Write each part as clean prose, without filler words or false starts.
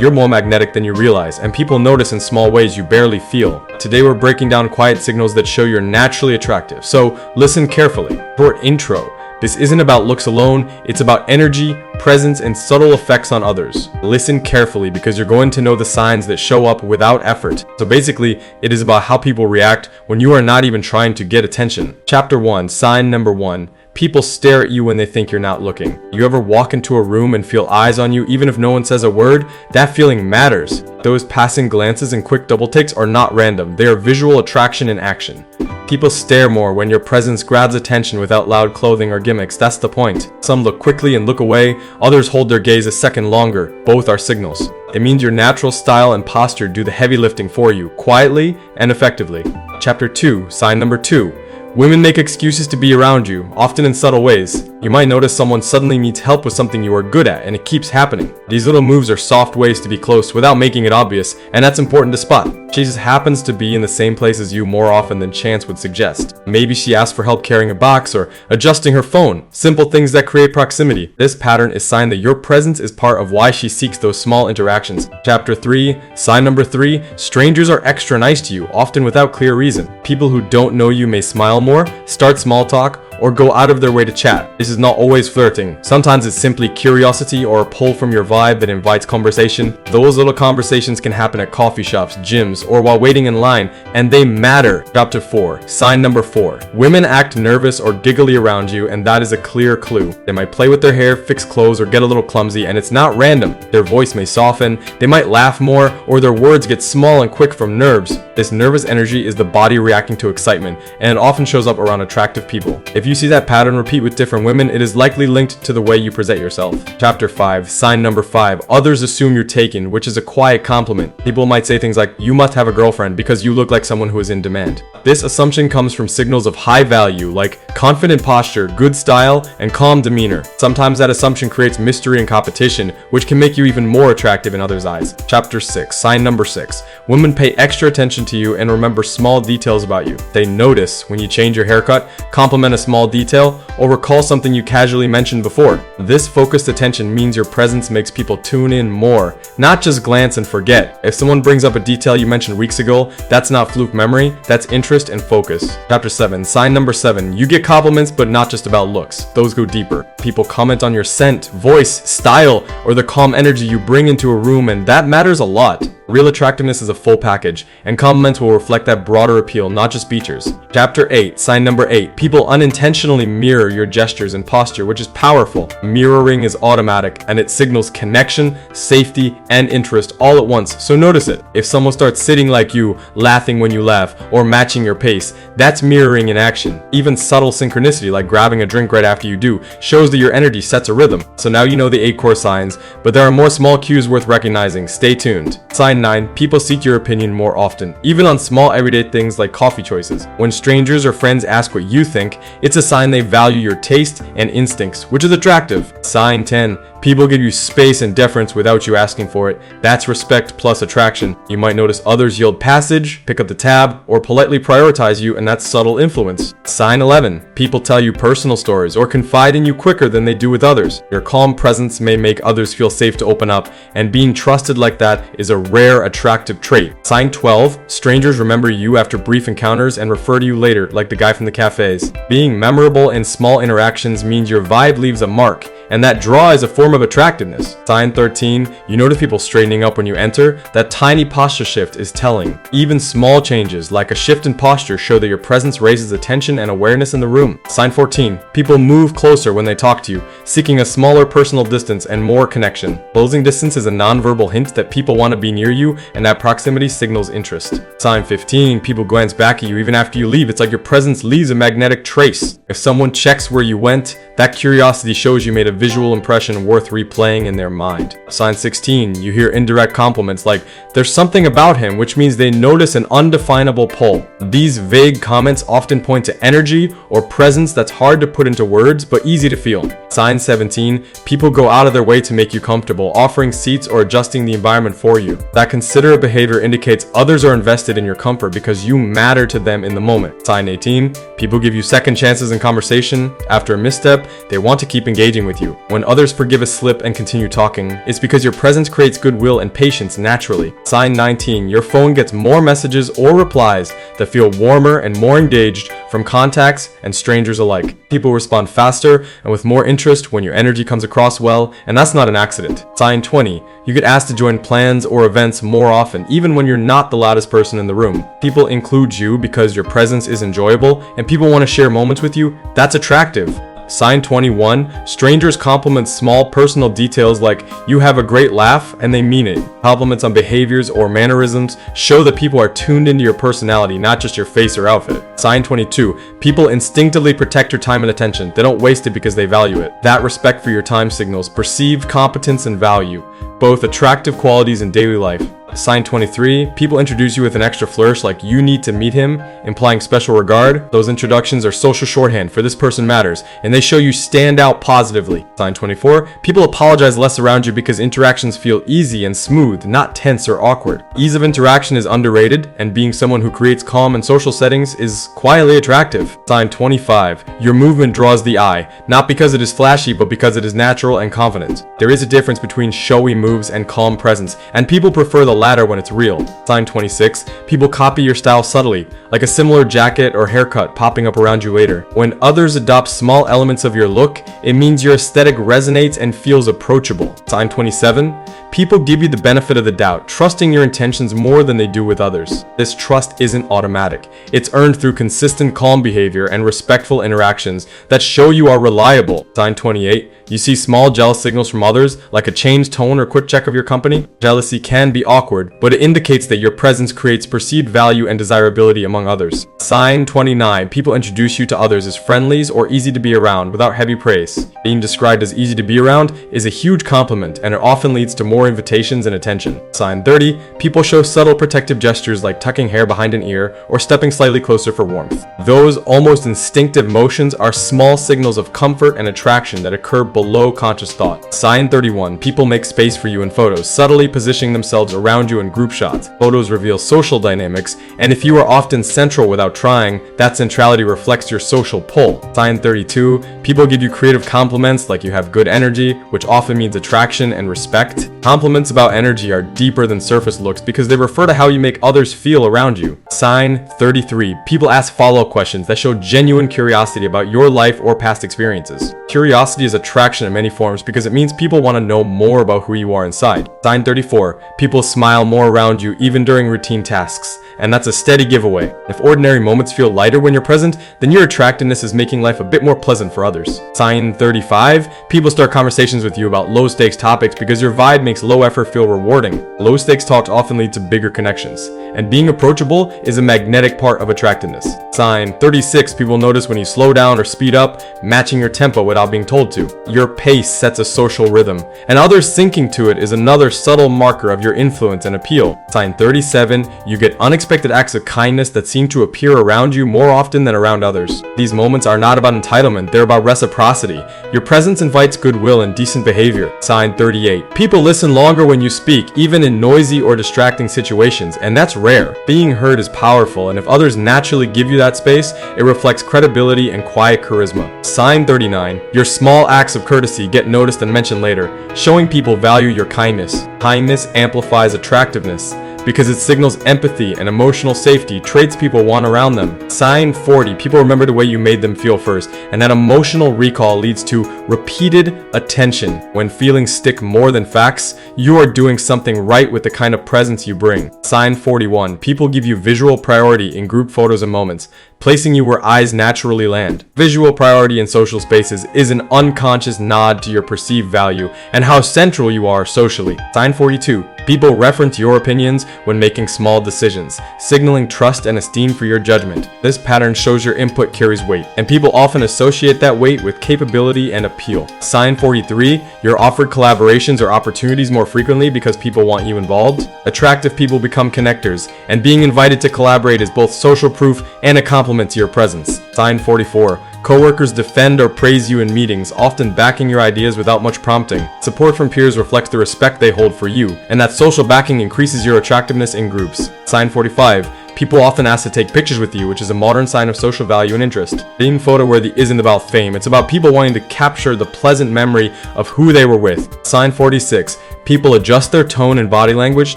You're more magnetic than you realize, and people notice in small ways you barely feel. Today we're breaking down quiet signals that show you're naturally attractive, so listen carefully. Short intro. This isn't about looks alone, it's about energy, presence, and subtle effects on others. Listen carefully because you're going to know the signs that show up without effort. So basically, it is about how people react when you are not even trying to get attention. Chapter 1, sign number 1. People stare at you when they think you're not looking. You ever walk into a room and feel eyes on you even if no one says a word? That feeling matters. Those passing glances and quick double takes are not random. They are visual attraction in action. People stare more when your presence grabs attention without loud clothing or gimmicks. That's the point. Some look quickly and look away, others hold their gaze a second longer. Both are signals. It means your natural style and posture do the heavy lifting for you, quietly and effectively. Chapter 2, sign number 2. Women make excuses to be around you, often in subtle ways. You might notice someone suddenly needs help with something you are good at, and it keeps happening. These little moves are soft ways to be close without making it obvious, and that's important to spot. She just happens to be in the same place as you more often than chance would suggest. Maybe she asked for help carrying a box or adjusting her phone. Simple things that create proximity. This pattern is a sign that your presence is part of why she seeks those small interactions. Chapter 3, sign number 3. Strangers are extra nice to you, often without clear reason. People who don't know you may smile more, start small talk, or go out of their way to chat. This is not always flirting. Sometimes it's simply curiosity or a pull from your vibe that invites conversation. Those little conversations can happen at coffee shops, gyms, or while waiting in line, and they matter. Chapter 4, sign number 4. Women act nervous or giggly around you, and that is a clear clue. They might play with their hair, fix clothes, or get a little clumsy, and it's not random. Their voice may soften, they might laugh more, or their words get small and quick from nerves. This nervous energy is the body reacting to excitement, and it often shows up around attractive people. If you see that pattern repeat with different women, it is likely linked to the way you present yourself. Chapter 5, sign number 5. Others assume you're taken, which is a quiet compliment. People might say things like, you must have a girlfriend because you look like someone who is in demand. This assumption comes from signals of high value, like confident posture, good style, and calm demeanor. Sometimes that assumption creates mystery and competition, which can make you even more attractive in others' eyes. Chapter 6, sign number 6. Women pay extra attention to you and remember small details about you. They notice when you change your haircut, compliment a small detail, or recall something you casually mentioned before. This focused attention means your presence makes people tune in more, not just glance and forget. If someone brings up a detail you mentioned weeks ago, that's not fluke memory, that's interest and focus. Chapter 7, sign number 7. You get compliments, but not just about looks. Those go deeper. People comment on your scent, voice, style, or the calm energy you bring into a room, and that matters a lot. Real attractiveness is a full package, and compliments will reflect that broader appeal, not just features. Chapter 8, sign number 8. People unintentionally mirror your gestures and posture, which is powerful. Mirroring is automatic, and it signals connection, safety, and interest all at once, so notice it. If someone starts sitting like you, laughing when you laugh, or matching your pace, that's mirroring in action. Even subtle synchronicity, like grabbing a drink right after you do, shows that your energy sets a rhythm. So now you know the 8 core signs, but there are more small cues worth recognizing. Stay tuned. Sign 9. People seek your opinion more often, even on small everyday things like coffee choices. When strangers or friends ask what you think, it's a sign they value your taste and instincts, which is attractive. Sign 10. People give you space and deference without you asking for it. That's respect plus attraction. You might notice others yield passage, pick up the tab, or politely prioritize you, and that's subtle influence. Sign 11. People tell you personal stories or confide in you quicker than they do with others. Your calm presence may make others feel safe to open up, and being trusted like that is a rare attractive trait. Sign 12. Strangers remember you after brief encounters and refer to you later, like the guy from the cafes. Being memorable in small interactions means your vibe leaves a mark, and that draw is a form of attractiveness. Sign 13. You notice people straightening up when you enter. That tiny posture shift is telling. Even small changes, like a shift in posture, show that your presence raises attention and awareness in the room. Sign 14. People move closer when they talk to you, seeking a smaller personal distance and more connection. Closing distance is a nonverbal hint that people want to be near you, and that proximity signals interest. Sign 15. People glance back at you even after you leave. It's like your presence leaves a magnetic trace. If someone checks where you went, that curiosity shows you made a visual impression worth replaying in their mind. Sign 16. You hear indirect compliments like, there's something about him, which means they notice an undefinable pull. These vague comments often point to energy or presence that's hard to put into words, but easy to feel. Sign 17. People go out of their way to make you comfortable, offering seats or adjusting the environment for you. That considerate behavior indicates others are invested in your comfort because you matter to them in the moment. Sign 18, people give you second chances in conversation. After a misstep, they want to keep engaging with you. When others forgive a slip and continue talking, it's because your presence creates goodwill and patience naturally. Sign 19, your phone gets more messages or replies that feel warmer and more engaged from contacts and strangers alike. People respond faster and with more interest when your energy comes across well, and that's not an accident. Sign 20, you get asked to join plans or events more often, even when you're not the loudest person in the room. People include you because your presence is enjoyable and people want to share moments with you. That's attractive. Sign 21, strangers compliment small personal details like you have a great laugh and they mean it. Compliments on behaviors or mannerisms show that people are tuned into your personality, not just your face or outfit. Sign 22, people instinctively protect your time and attention. They don't waste it because they value it. That respect for your time signals perceived competence and value, both attractive qualities in daily life. Sign 23, people introduce you with an extra flourish like you need to meet him, implying special regard. Those introductions are social shorthand for this person matters, and they show you stand out positively. Sign 24, people apologize less around you because interactions feel easy and smooth, not tense or awkward. Ease of interaction is underrated, and being someone who creates calm in social settings is quietly attractive. Sign 25, your movement draws the eye, not because it is flashy, but because it is natural and confident. There is a difference between showy moves and calm presence, and people prefer the latter when it's real. Sign 26, people copy your style subtly, like a similar jacket or haircut popping up around you later. When others adopt small elements of your look, it means your aesthetic resonates and feels approachable. Sign 27, people give you the benefit of the doubt, trusting your intentions more than they do with others. This trust isn't automatic. It's earned through consistent calm behavior and respectful interactions that show you are reliable. Sign 28, you see small jealous signals from others, like a changed tone or quick check of your company. Jealousy can be awkward, but it indicates that your presence creates perceived value and desirability among others. Sign 29, people introduce you to others as friendlies or easy to be around without heavy praise. Being described as easy to be around is a huge compliment, and it often leads to more invitations and attention. Sign 30, people show subtle protective gestures like tucking hair behind an ear or stepping slightly closer for warmth. Those almost instinctive motions are small signals of comfort and attraction that occur below conscious thought. Sign 31, people make space for you in photos, subtly positioning themselves around you in group shots. Photos reveal social dynamics, and if you are often central without trying, that centrality reflects your social pull. Sign 32, people give you creative compliments like you have good energy, which often means attraction and respect. Compliments about energy are deeper than surface looks because they refer to how you make others feel around you. Sign 33, people ask follow-up questions that show genuine curiosity about your life or past experiences. Curiosity is attraction in many forms because it means people want to know more about who you are inside. Sign 34, people smile more around you even during routine tasks, and that's a steady giveaway. If ordinary moments feel lighter when you're present, then your attractiveness is making life a bit more pleasant for others. Sign 35, people start conversations with you about low-stakes topics because your vibe makes low effort feel rewarding. Low-stakes talks often lead to bigger connections, and being approachable is a magnetic part of attractiveness. Sign 36, people notice when you slow down or speed up, matching your tempo without being told to. Your pace sets a social rhythm, and others syncing to it is another subtle marker of your influence and appeal. Sign 37, you get unexpected acts of kindness that seem to appear around you more often than around others. These moments are not about entitlement, they're about reciprocity. Your presence invites goodwill and decent behavior. Sign 38, people listen longer when you speak, even in noisy or distracting situations, and that's rare. Being heard is powerful, and if others naturally give you that space, it reflects credibility and quiet charisma. Sign 39, your small acts of courtesy get noticed and mentioned later, showing people value your kindness. Kindness amplifies attractiveness because it signals empathy and emotional safety, traits people want around them. Sign 40, people remember the way you made them feel first, and that emotional recall leads to repeated attention. When feelings stick more than facts, you are doing something right with the kind of presence you bring. Sign 41, people give you visual priority in group photos and moments, placing you where eyes naturally land. Visual priority in social spaces is an unconscious nod to your perceived value and how central you are socially. Sign 42, people reference your opinions when making small decisions, signaling trust and esteem for your judgment. This pattern shows your input carries weight, and people often associate that weight with capability and appeal. Sign 43, you're offered collaborations or opportunities more frequently because people want you involved. Attractive people become connectors, and being invited to collaborate is both social proof and a compliment to your presence. Sign 44, Coworkers defend or praise you in meetings, often backing your ideas without much prompting. Support from peers reflects the respect they hold for you, and that social backing increases your attractiveness in groups. Sign 45. People often ask to take pictures with you, which is a modern sign of social value and interest. Being photo-worthy isn't about fame, it's about people wanting to capture the pleasant memory of who they were with. Sign 46. People adjust their tone and body language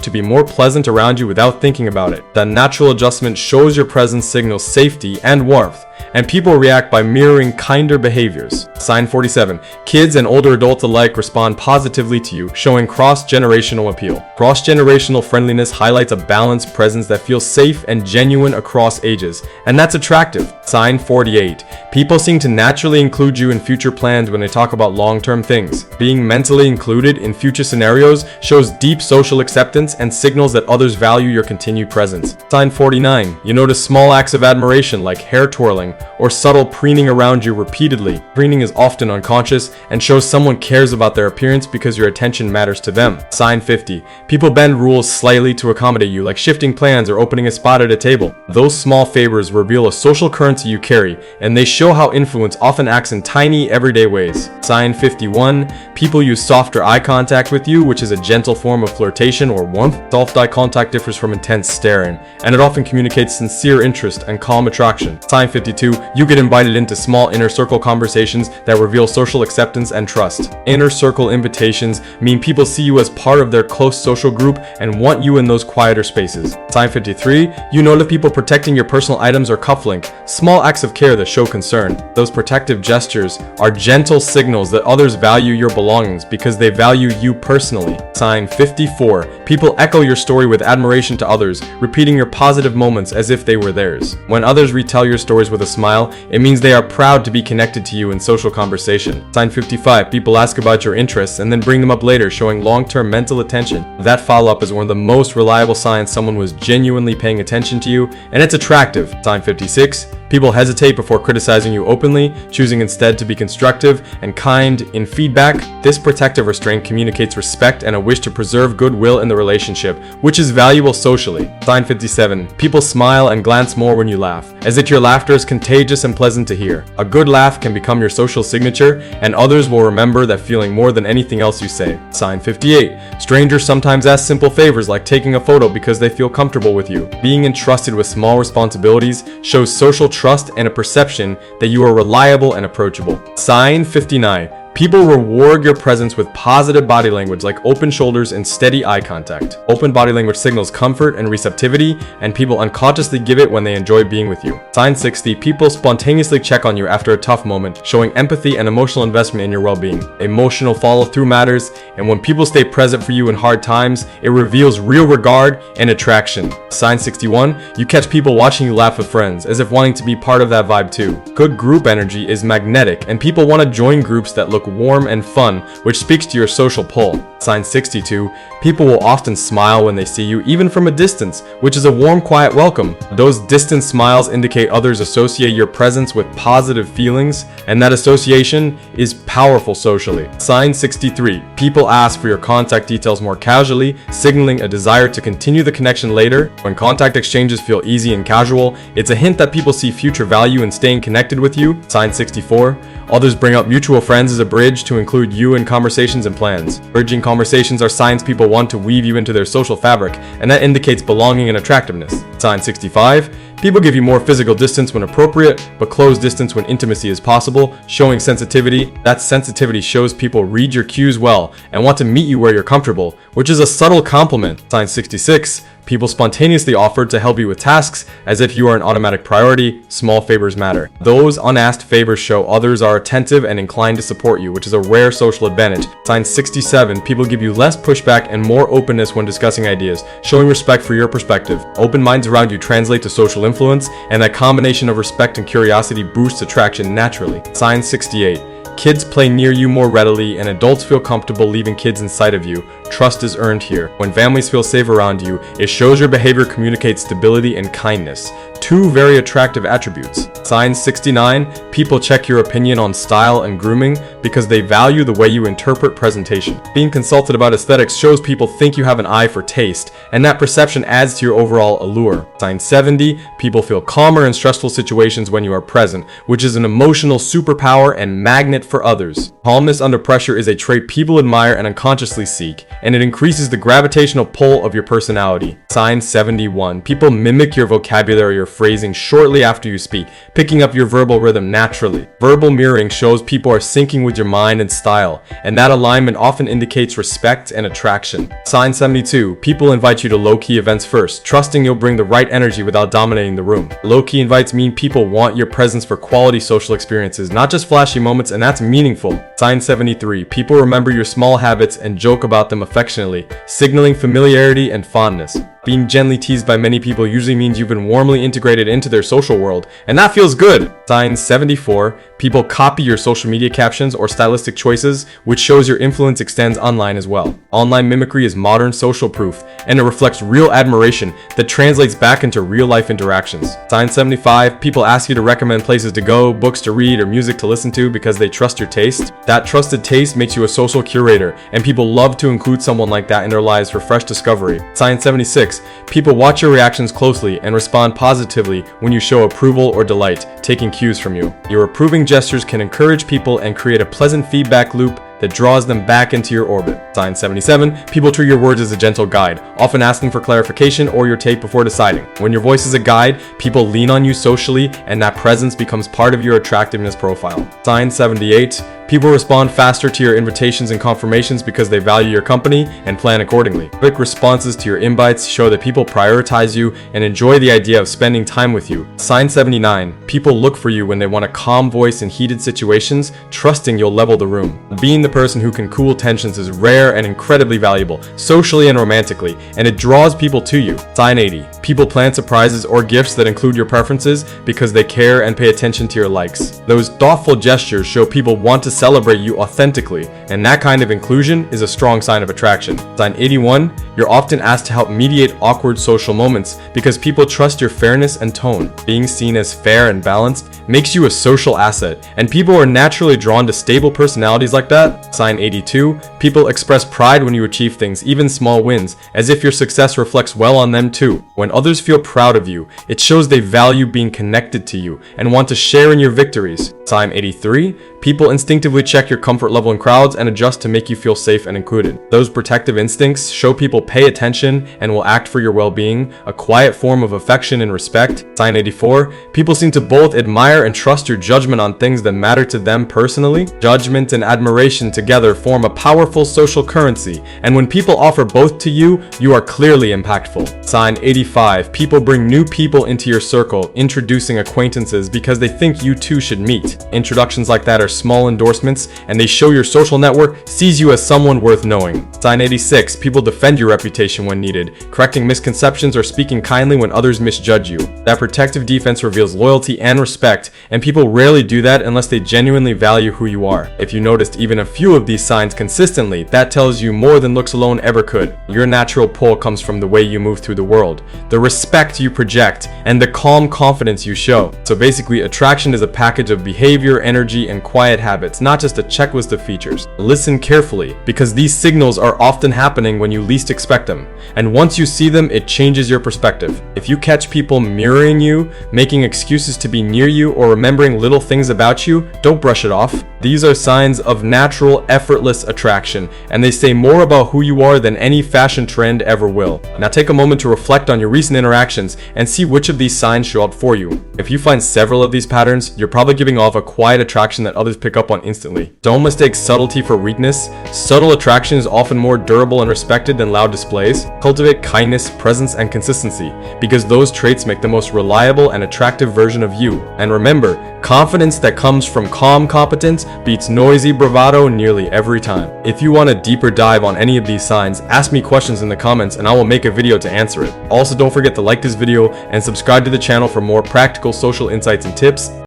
to be more pleasant around you without thinking about it. That natural adjustment shows your presence signals safety and warmth, and people react by mirroring kinder behaviors. Sign 47. Kids and older adults alike respond positively to you, showing cross-generational appeal. Cross-generational friendliness highlights a balanced presence that feels safe and genuine across ages, and that's attractive. Sign 48. People seem to naturally include you in future plans when they talk about long-term things. Being mentally included in future scenarios shows deep social acceptance and signals that others value your continued presence. Sign 49. You notice small acts of admiration like hair twirling or subtle preening around you repeatedly. Preening is often unconscious and shows someone cares about their appearance because your attention matters to them. Sign 50. People bend rules slightly to accommodate you, like shifting plans or opening a spot at a table. Those small favors reveal a social currency you carry, and they show how influence often acts in tiny, everyday ways. Sign 51. People use softer eye contact with you, which is a gentle form of flirtation or warmth. Soft eye contact differs from intense staring, and it often communicates sincere interest and calm attraction. Sign 52. You get invited into small inner circle conversations that reveal social acceptance and trust. Inner circle invitations mean people see you as part of their close social group and want you in those quieter spaces. Sign 53. You notice people protecting your personal items or cufflink, small acts of care that show concern. Those protective gestures are gentle signals that others value your belongings because they value you personally. Sign 54. People echo your story with admiration to others, repeating your positive moments as if they were theirs. When others retell your stories with a smile, it means they are proud to be connected to you in social conversation. Sign 55. People ask about your interests and then bring them up later, showing long-term mental attention. That follow-up is one of the most reliable signs someone was genuinely paying attention to you, and it's attractive. Sign 56. People hesitate before criticizing you openly, choosing instead to be constructive and kind in feedback. This protective restraint communicates respect and a wish to preserve goodwill in the relationship, which is valuable socially. Sign 57. People smile and glance more when you laugh, as if your laughter is contagious and pleasant to hear. A good laugh can become your social signature, and others will remember that feeling more than anything else you say. Sign 58. Strangers sometimes ask simple favors like taking a photo because they feel comfortable with you. Being entrusted with small responsibilities shows social trust and a perception that you are reliable and approachable. Sign 59. People reward your presence with positive body language like open shoulders and steady eye contact. Open body language signals comfort and receptivity, and people unconsciously give it when they enjoy being with you. Sign 60. People spontaneously check on you after a tough moment, showing empathy and emotional investment in your well-being. Emotional follow-through matters, and when people stay present for you in hard times, it reveals real regard and attraction. Sign 61. You catch people watching you laugh with friends, as if wanting to be part of that vibe too. Good group energy is magnetic, and people want to join groups that look warm and fun, which speaks to your social pull. Sign 62. People will often smile when they see you, even from a distance, which is a warm, quiet welcome. Those distant smiles indicate others associate your presence with positive feelings, and that association is powerful socially. Sign 63. People ask for your contact details more casually, signaling a desire to continue the connection later. When contact exchanges feel easy and casual, it's a hint that people see future value in staying connected with you. Sign 64. Others bring up mutual friends as a bridge to include you in conversations and plans. Bridging conversations are signs people want to weave you into their social fabric, and that indicates belonging and attractiveness. Sign 65. People give you more physical distance when appropriate, but close distance when intimacy is possible, showing sensitivity. That sensitivity shows people read your cues well and want to meet you where you're comfortable, which is a subtle compliment. Sign 66. People spontaneously offer to help you with tasks as if you are an automatic priority. Small favors matter. Those unasked favors show others are attentive and inclined to support you, which is a rare social advantage. Sign 67. People give you less pushback and more openness when discussing ideas, showing respect for your perspective. Open minds around you translate to social influence, and that combination of respect and curiosity boosts attraction naturally. Sign 68. Kids play near you more readily, and adults feel comfortable leaving kids inside of you. Trust is earned here. When families feel safe around you, it shows your behavior communicates stability and kindness. two very attractive attributes. Sign 69, people check your opinion on style and grooming because they value the way you interpret presentation. Being consulted about aesthetics shows people think you have an eye for taste, and that perception adds to your overall allure. Sign 70, people feel calmer in stressful situations when you are present, which is an emotional superpower and magnet for others. Calmness under pressure is a trait people admire and unconsciously seek, and it increases the gravitational pull of your personality. Sign 71, people mimic your vocabulary or phrasing shortly after you speak, picking up your verbal rhythm naturally. Verbal mirroring shows people are syncing with your mind and style, and that alignment often indicates respect and attraction. Sign 72, people invite you to low-key events first, trusting you'll bring the right energy without dominating the room. Low-key invites mean people want your presence for quality social experiences, not just flashy moments, and that's meaningful. Sign 73, people remember your small habits and joke about them affectionately, signaling familiarity and fondness. Being gently teased by many people usually means you've been warmly integrated into their social world, and that feels good. Sign 74, people copy your social media captions or stylistic choices, which shows your influence extends online as well. Online mimicry is modern social proof, and it reflects real admiration that translates back into real-life interactions. Sign 75, people ask you to recommend places to go, books to read, or music to listen to because they trust your taste. That trusted taste makes you a social curator, and people love to include someone like that in their lives for fresh discovery. Sign 76, people watch your reactions closely and respond positively when you show approval or delight, taking cues from you. Your approving gestures can encourage people and create a pleasant feedback loop that draws them back into your orbit. Sign 77, people treat your words as a gentle guide, often asking for clarification or your take before deciding. When your voice is a guide, people lean on you socially, and that presence becomes part of your attractiveness profile. Sign 78, people respond faster to your invitations and confirmations because they value your company and plan accordingly. Quick responses to your invites show that people prioritize you and enjoy the idea of spending time with you. Sign 79, people look for you when they want a calm voice in heated situations, trusting you'll level the room. Being the person who can cool tensions is rare and incredibly valuable, socially and romantically, and it draws people to you. Sign 80, people plan surprises or gifts that include your preferences because they care and pay attention to your likes. Those thoughtful gestures show people want to celebrate you authentically, and that kind of inclusion is a strong sign of attraction. Sign 81, you're often asked to help mediate awkward social moments because people trust your fairness and tone. Being seen as fair and balanced makes you a social asset, and people are naturally drawn to stable personalities like that. Sign 82, people express pride when you achieve things, even small wins, as if your success reflects well on them too. When others feel proud of you, it shows they value being connected to you and want to share in your victories. Sign 83, people instinctively check your comfort level in crowds and adjust to make you feel safe and included. Those protective instincts show people pay attention and will act for your well-being, a quiet form of affection and respect. Sign 84, people seem to both admire and trust your judgment on things that matter to them personally. Judgment and admiration together form a powerful social currency, and when people offer both to you, you are clearly impactful. Sign 85, people bring new people into your circle, introducing acquaintances because they think you two should meet. Introductions like that are small endorsements, and they show your social network sees you as someone worth knowing. Sign 86, people defend your reputation when needed, correcting misconceptions or speaking kindly when others misjudge you. That protective defense reveals loyalty and respect, and people rarely do that unless they genuinely value who you are. If you noticed even a few of these signs consistently, that tells you more than looks alone ever could. Your natural pull comes from the way you move through the world, the respect you project, and the calm confidence you show. So basically, attraction is a package of behavior, energy, and quiet habits, not just a checklist of features. Listen carefully, because these signals are often happening when you least expect them, and once you see them, it changes your perspective. If you catch people mirroring you, making excuses to be near you, or remembering little things about you, don't brush it off. These are signs of natural, effortless attraction, and they say more about who you are than any fashion trend ever will. Now take a moment to reflect on your recent interactions and see which of these signs show up for you. If you find several of these patterns, you're probably giving off a quiet attraction that others pick up on instantly. Don't mistake subtlety for weakness. Subtle attraction is often more durable and respected than loud displays. Cultivate kindness, presence, and consistency, because those traits make the most reliable and attractive version of you. And remember, confidence that comes from calm competence beats noisy bravado nearly every time. If you want a deeper dive on any of these signs, ask me questions in the comments and I will make a video to answer it. Also, don't forget to like this video and subscribe to the channel for more practical social insights and tips.